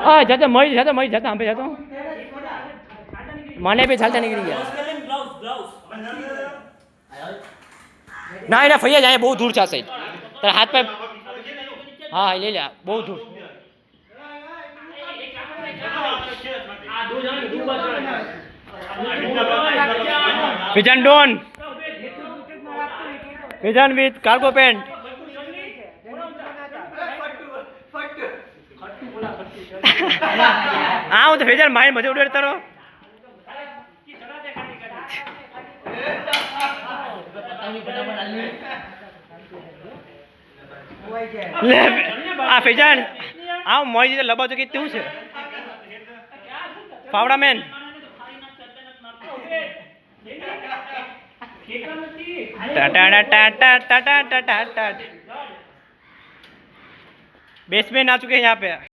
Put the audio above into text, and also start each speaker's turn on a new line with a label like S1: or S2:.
S1: हाँ जाता मई जाता हम पे जाता हूँ माने पे चलता निकल गया ना ना भैया जाए बहुत दूर चाहे तेरा हाथ पे हाँ ले लिया बहुत दूर विजन डोन विजन विथ कार्गो पेंट हाँ तो विजन माइंड मजे उड़े तारो ले आ विजन आओ मोई जी लबा तो कितने से फावड़ा मैन बेसमेंट आ चुके हैं यहाँ पे।